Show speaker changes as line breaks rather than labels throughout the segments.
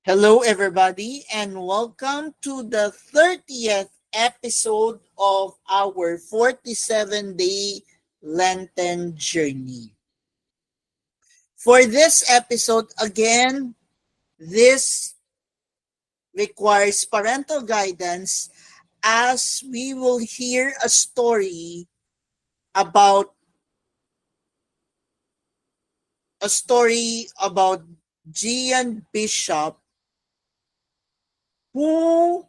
Hello, everybody, and welcome to the 30th episode of our 47-day Lenten journey. For this episode, again, this requires parental guidance as we will hear a story about Jeanne Bishop, who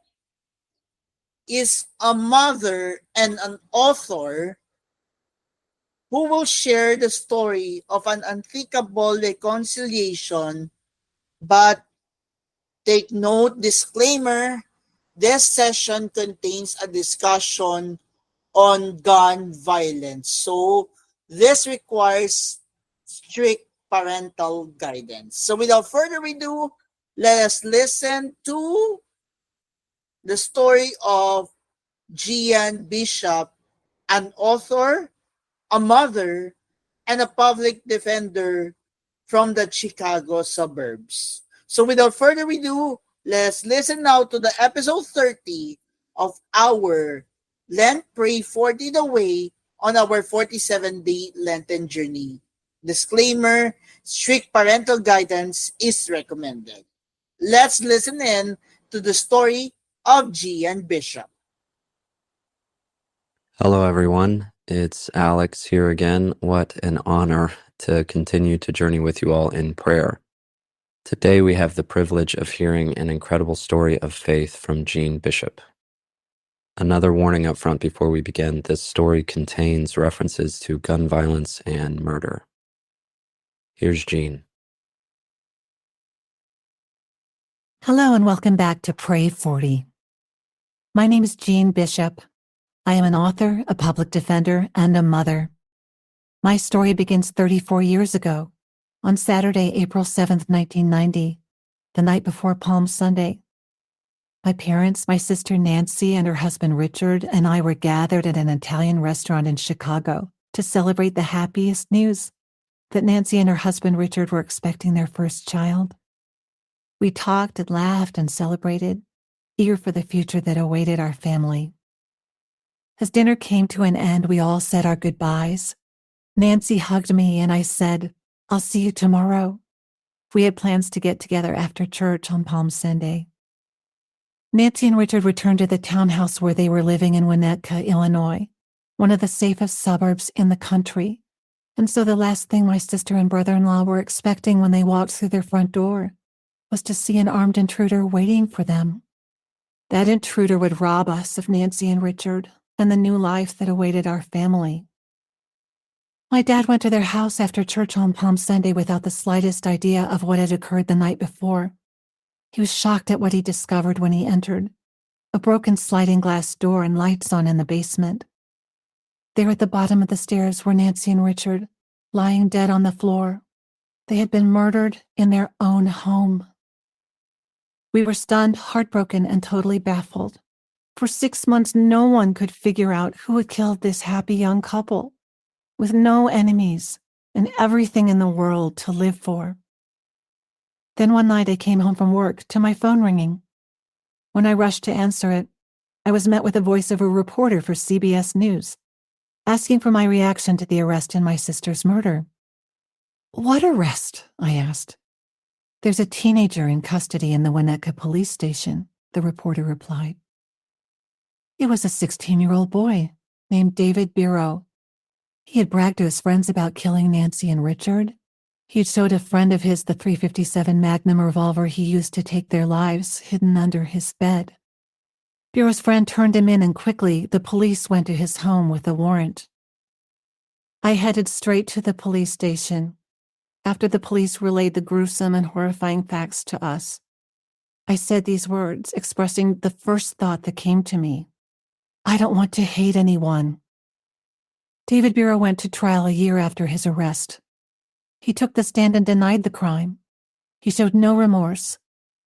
is a mother and an author who will share the story of an unthinkable reconciliation. But take note, disclaimer, this session contains a discussion on gun violence. So this requires strict parental guidance. So without further ado, let us listen to the story of Jeanne Bishop, an author, a mother, and a public defender from the Chicago suburbs. So without further ado, let's listen now to the episode 30 of our Lent Pray 40 the Way on our 47-day Lenten journey. Disclaimer, strict parental guidance is recommended. Let's listen in to the story of Jeanne Bishop.
Hello, everyone. It's Alex here again. What an honor to continue to journey with you all in prayer. Today, we have the privilege of hearing an incredible story of faith from Jeanne Bishop. Another warning up front before we begin, this story contains references to gun violence and murder. Here's Jeanne.
Hello and welcome back to Pray 40. My name is Jeanne Bishop. I am an author, a public defender, and a mother. My story begins 34 years ago, on Saturday, April 7th, 1990, the night before Palm Sunday. My parents, my sister Nancy and her husband Richard, and I were gathered at an Italian restaurant in Chicago to celebrate the happiest news that Nancy and her husband Richard were expecting their first child. We talked and laughed and celebrated, eager for the future that awaited our family. As dinner came to an end, we all said our goodbyes. Nancy hugged me and I said, "I'll see you tomorrow." We had plans to get together after church on Palm Sunday. Nancy and Richard returned to the townhouse where they were living in Winnetka, Illinois, one of the safest suburbs in the country. And so the last thing my sister and brother-in-law were expecting when they walked through their front door was to see an armed intruder waiting for them. That intruder would rob us of Nancy and Richard and the new life that awaited our family. My dad went to their house after church on Palm Sunday without the slightest idea of what had occurred the night before. He was shocked at what he discovered when he entered: a broken sliding glass door and lights on in the basement. There at the bottom of the stairs were Nancy and Richard, lying dead on the floor. They had been murdered in their own home. We were stunned, heartbroken, and totally baffled. For 6 months, no one could figure out who had killed this happy young couple, with no enemies and everything in the world to live for. Then one night I came home from work to my phone ringing. When I rushed to answer it, I was met with the voice of a reporter for CBS News, asking for my reaction to the arrest in my sister's murder. "What arrest?" I asked. "There's a teenager in custody in the Winnetka police station," the reporter replied. It was a 16-year-old boy named David Bishop. He had bragged to his friends about killing Nancy and Richard. He had showed a friend of his the .357 Magnum revolver he used to take their lives, hidden under his bed. Bishop's friend turned him in, and quickly the police went to his home with a warrant. I headed straight to the police station. After the police relayed the gruesome and horrifying facts to us, I said these words, expressing the first thought that came to me: I don't want to hate anyone. David Bishop went to trial a year after his arrest. He took the stand and denied the crime. He showed no remorse,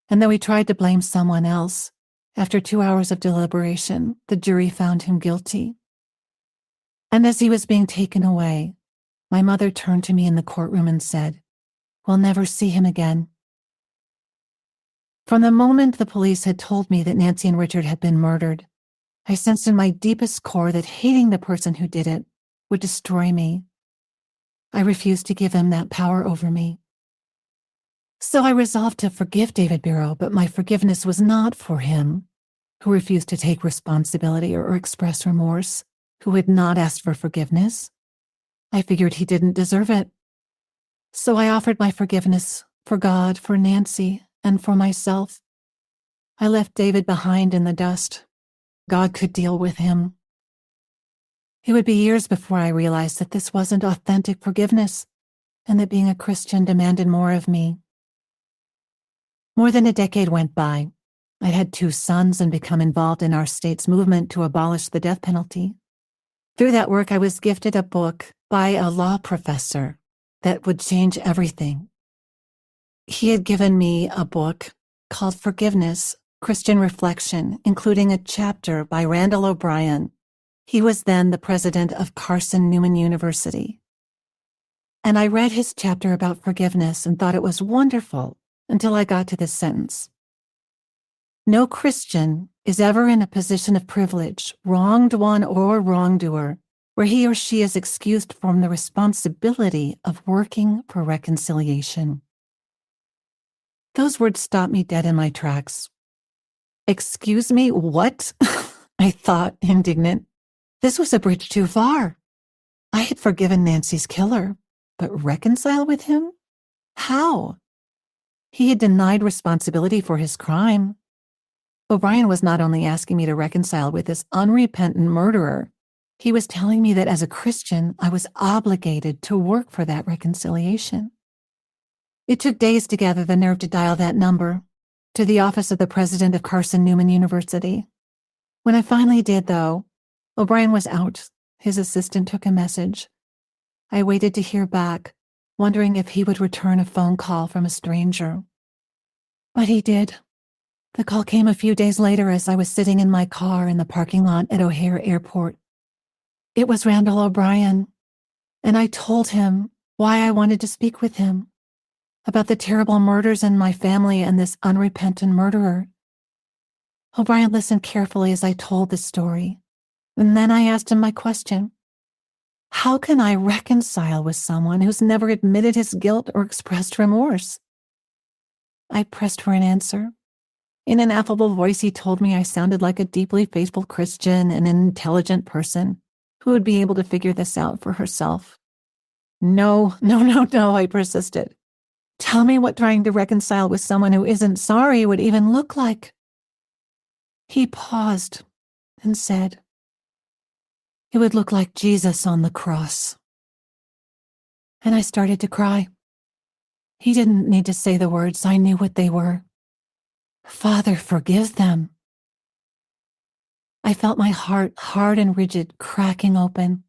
and though he tried to blame someone else, after 2 hours of deliberation, the jury found him guilty. And as he was being taken away, my mother turned to me in the courtroom and said, "We'll never see him again." From the moment the police had told me that Nancy and Richard had been murdered, I sensed in my deepest core that hating the person who did it would destroy me. I refused to give him that power over me. So I resolved to forgive David Barrow, but my forgiveness was not for him, who refused to take responsibility or express remorse, who had not asked for forgiveness. I figured he didn't deserve it. So I offered my forgiveness for God, for Nancy, and for myself. I left David behind in the dust. God could deal with him. It would be years before I realized that this wasn't authentic forgiveness, and that being a Christian demanded more of me. More than a decade went by. I'd had 2 sons and become involved in our state's movement to abolish the death penalty. Through that work, I was gifted a book by a law professor that would change everything. He had given me a book called Forgiveness, Christian Reflection, including a chapter by Randall O'Brien. He was then the president of Carson Newman University. And I read his chapter about forgiveness and thought it was wonderful until I got to this sentence. No Christian is ever in a position of privilege, wronged one or wrongdoer, where he or she is excused from the responsibility of working for reconciliation. Those words stopped me dead in my tracks. Excuse me, what? I thought, indignant. This was a bridge too far. I had forgiven Nancy's killer, but reconcile with him? How? He had denied responsibility for his crime. O'Brien was not only asking me to reconcile with this unrepentant murderer, he was telling me that as a Christian, I was obligated to work for that reconciliation. It took days to gather the nerve to dial that number, to the office of the president of Carson Newman University. When I finally did, though, O'Brien was out. His assistant took a message. I waited to hear back, wondering if he would return a phone call from a stranger. But he did. The call came a few days later as I was sitting in my car in the parking lot at O'Hare Airport. It was Randall O'Brien, and I told him why I wanted to speak with him, about the terrible murders in my family and this unrepentant murderer. O'Brien listened carefully as I told the story, and then I asked him my question. How can I reconcile with someone who's never admitted his guilt or expressed remorse? I pressed for an answer. In an affable voice, he told me I sounded like a deeply faithful Christian and an intelligent person who would be able to figure this out for herself. No, I persisted. Tell me what trying to reconcile with someone who isn't sorry would even look like. He paused and said, it would look like Jesus on the cross. And I started to cry. He didn't need to say the words. I knew what they were. Father, forgive them. I felt my heart, hard and rigid, cracking open.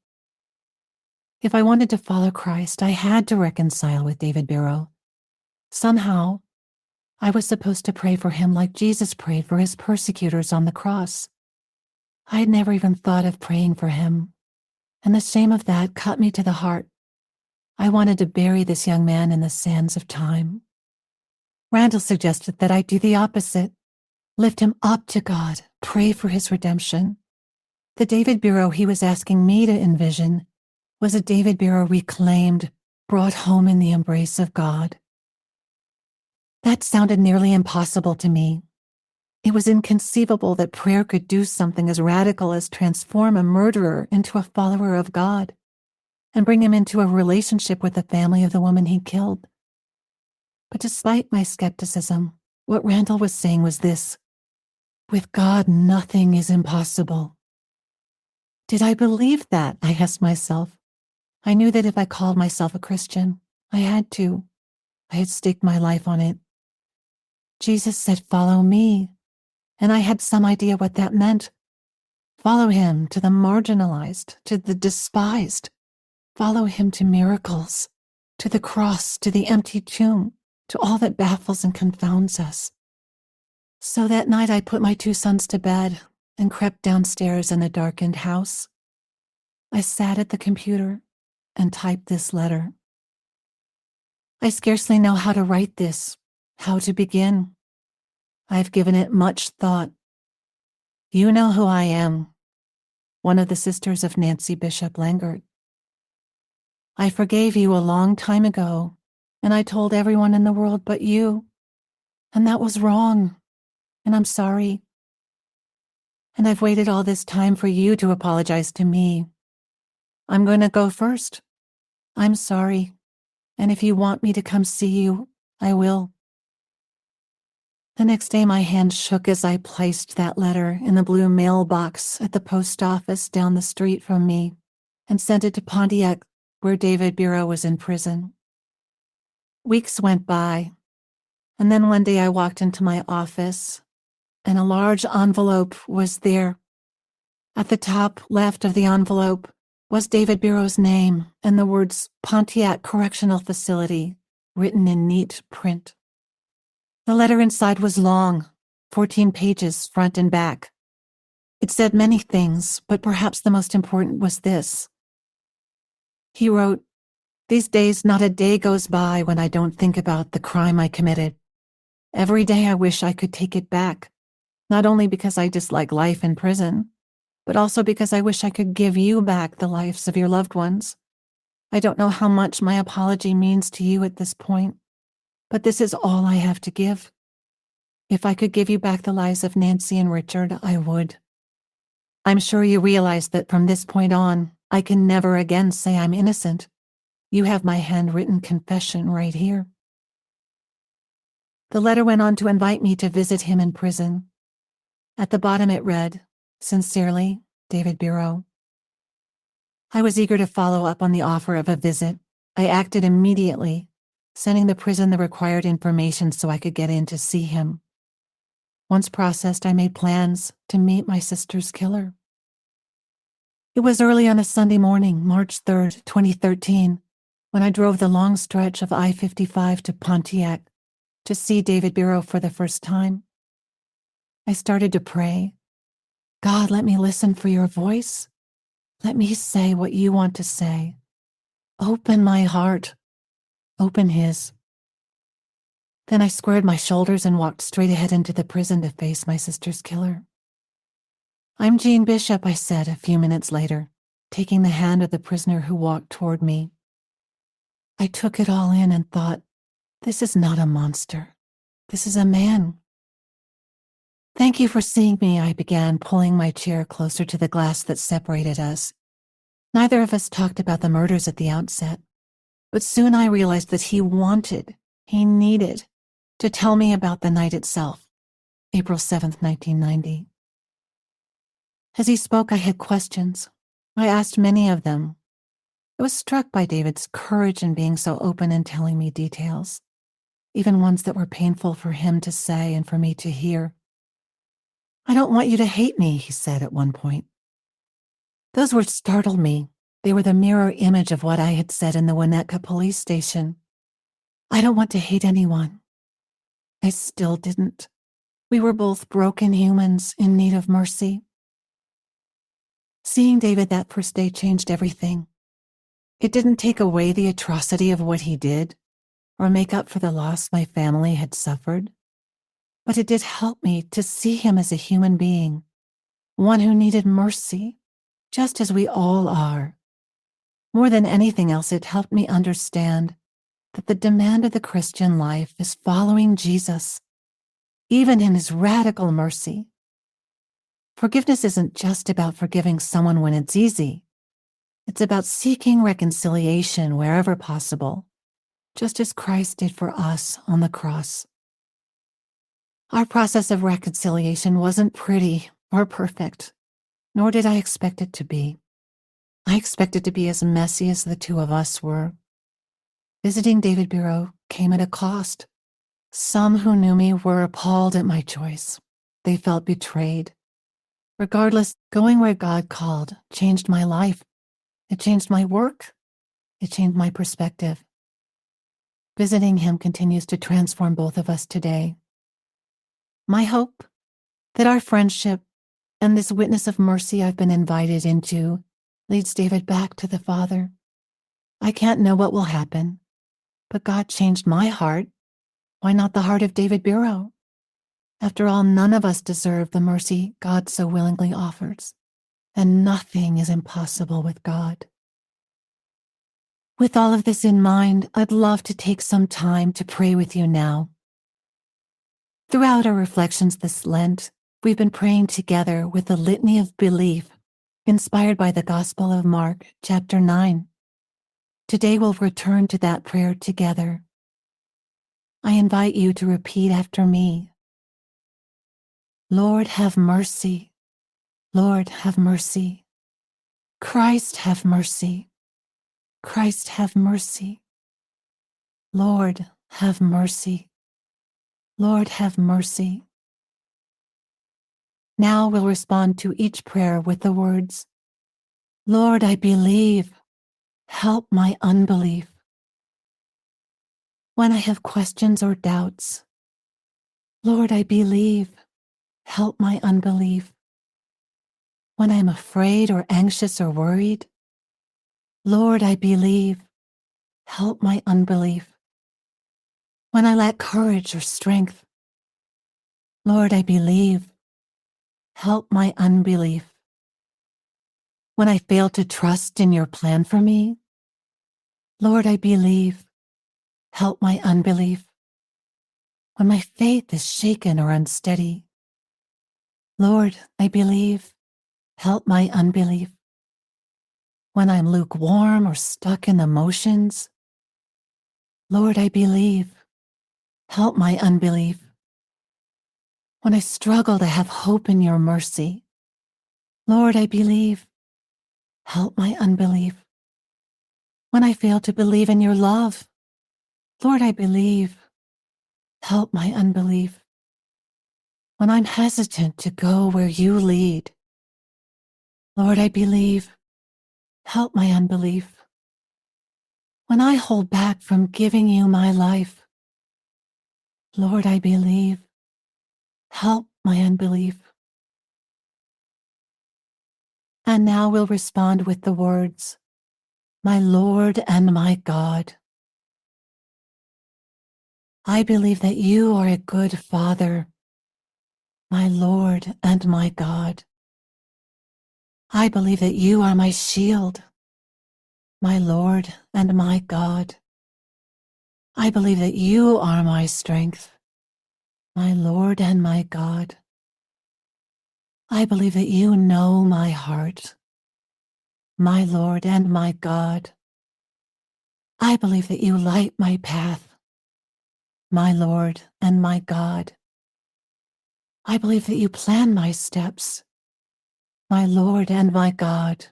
If I wanted to follow Christ, I had to reconcile with David Barrow. Somehow, I was supposed to pray for him like Jesus prayed for his persecutors on the cross. I had never even thought of praying for him, and the shame of that cut me to the heart. I wanted to bury this young man in the sands of time. Randall suggested that I do the opposite, lift him up to God, pray for his redemption. The David Barrow he was asking me to envision was a David Barrow reclaimed, brought home in the embrace of God. That sounded nearly impossible to me. It was inconceivable that prayer could do something as radical as transform a murderer into a follower of God and bring him into a relationship with the family of the woman he killed. But despite my skepticism, what Randall was saying was this: with God, nothing is impossible. Did I believe that? I asked myself. I knew that if I called myself a Christian, I had to. I had staked my life on it. Jesus said, follow me. And I had some idea what that meant. Follow him to the marginalized, to the despised. Follow him to miracles, to the cross, to the empty tomb, to all that baffles and confounds us. So that night I put my 2 sons to bed and crept downstairs in a darkened house. I sat at the computer and typed this letter. I scarcely know how to write this, how to begin. I've given it much thought. You know who I am, one of the sisters of Nancy Bishop Langert. I forgave you a long time ago, and I told everyone in the world but you, and that was wrong, and I'm sorry. And I've waited all this time for you to apologize to me. I'm going to go first. I'm sorry, and if you want me to come see you, I will. The next day my hand shook as I placed that letter in the blue mailbox at the post office down the street from me and sent it to Pontiac, where David Biro was in prison. Weeks went by, and then one day I walked into my office, and a large envelope was there. At the top left of the envelope was David Biro's name and the words Pontiac Correctional Facility written in neat print. The letter inside was long, 14 pages front and back. It said many things, but perhaps the most important was this. He wrote, "These days not a day goes by when I don't think about the crime I committed. Every day I wish I could take it back, not only because I dislike life in prison, but also because I wish I could give you back the lives of your loved ones. I don't know how much my apology means to you at this point, but this is all I have to give. If I could give you back the lives of Nancy and Richard, I would. I'm sure you realize that from this point on, I can never again say I'm innocent. You have my handwritten confession right here." The letter went on to invite me to visit him in prison. At the bottom it read, "Sincerely, David Biro." I was eager to follow up on the offer of a visit. I acted immediately, sending the prison the required information so I could get in to see him. Once processed, I made plans to meet my sister's killer. It was early on a Sunday morning, March 3rd, 2013, when I drove the long stretch of I-55 to Pontiac to see David Biro for the first time. I started to pray. God, let me listen for your voice. Let me say what you want to say. Open my heart. Open his. Then I squared my shoulders and walked straight ahead into the prison to face my sister's killer. "I'm Jeanne Bishop," I said a few minutes later, taking the hand of the prisoner who walked toward me. I took it all in and thought, this is not a monster. This is a man. "Thank you for seeing me," I began, pulling my chair closer to the glass that separated us. Neither of us talked about the murders at the outset, but soon I realized that he needed to tell me about the night itself, April 7th, 1990. As he spoke, I had questions. I asked many of them. I was struck by David's courage in being so open and telling me details, even ones that were painful for him to say and for me to hear. "I don't want you to hate me," he said at one point. Those words startled me. They were the mirror image of what I had said in the Winnetka police station. I don't want to hate anyone. I still didn't. We were both broken humans in need of mercy. Seeing David that first day changed everything. It didn't take away the atrocity of what he did, or make up for the loss my family had suffered, but it did help me to see him as a human being, one who needed mercy, just as we all are. More than anything else, it helped me understand that the demand of the Christian life is following Jesus, even in his radical mercy. Forgiveness isn't just about forgiving someone when it's easy. It's about seeking reconciliation wherever possible, just as Christ did for us on the cross. Our process of reconciliation wasn't pretty or perfect, nor did I expect it to be. I expected to be as messy as the two of us were. Visiting David Biro came at a cost. Some who knew me were appalled at my choice. They felt betrayed. Regardless, going where God called changed my life. It changed my work. It changed my perspective. Visiting him continues to transform both of us today. My hope that our friendship and this witness of mercy I've been invited into leads David back to the Father. I can't know what will happen, but God changed my heart. Why not the heart of David Biro? After all, none of us deserve the mercy God so willingly offers, and nothing is impossible with God. With all of this in mind, I'd love to take some time to pray with you now. Throughout our reflections this Lent, we've been praying together with the Litany of Belief, inspired by the Gospel of Mark, chapter 9. Today we'll return to that prayer together. I invite you to repeat after me. Lord, have mercy. Lord, have mercy. Christ, have mercy. Christ, have mercy. Lord, have mercy. Lord, have mercy. Now we'll respond to each prayer with the words, Lord, I believe. Help my unbelief. When I have questions or doubts, Lord, I believe. Help my unbelief. When I am afraid or anxious or worried, Lord, I believe. Help my unbelief. When I lack courage or strength, Lord, I believe. Help my unbelief. When I fail to trust in your plan for me, Lord, I believe. Help my unbelief. When my faith is shaken or unsteady, Lord, I believe. Help my unbelief. When I'm lukewarm or stuck in emotions, Lord, I believe. Help my unbelief. When I struggle to have hope in your mercy, Lord, I believe. Help my unbelief. When I fail to believe in your love, Lord, I believe. Help my unbelief. When I'm hesitant to go where you lead, Lord, I believe. Help my unbelief. When I hold back from giving you my life, Lord, I believe. Help my unbelief. And now we'll respond with the words, my Lord and my God. I believe that you are a good Father, my Lord and my God. I believe that you are my shield, my Lord and my God. I believe that you are my strength, my Lord and my God. I believe that you know my heart, my Lord and my God. I believe that you light my path, my Lord and my God. I believe that you plan my steps, my Lord and my God.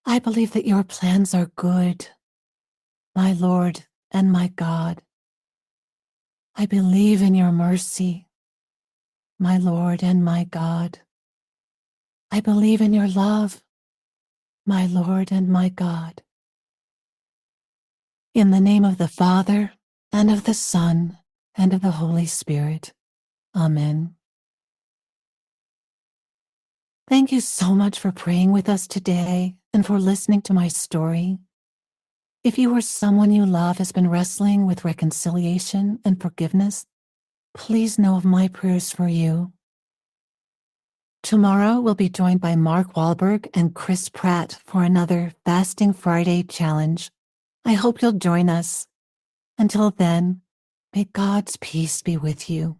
I believe that your plans are good, my Lord and my God. I believe in your mercy, my Lord and my God. I believe in your love, my Lord and my God. In the name of the Father, and of the Son, and of the Holy Spirit. Amen. Thank you so much for praying with us today and for listening to my story. If you or someone you love has been wrestling with reconciliation and forgiveness, please know of my prayers for you. Tomorrow we'll be joined by Mark Wahlberg and Chris Pratt for another Fasting Friday challenge. I hope you'll join us. Until then, may God's peace be with you.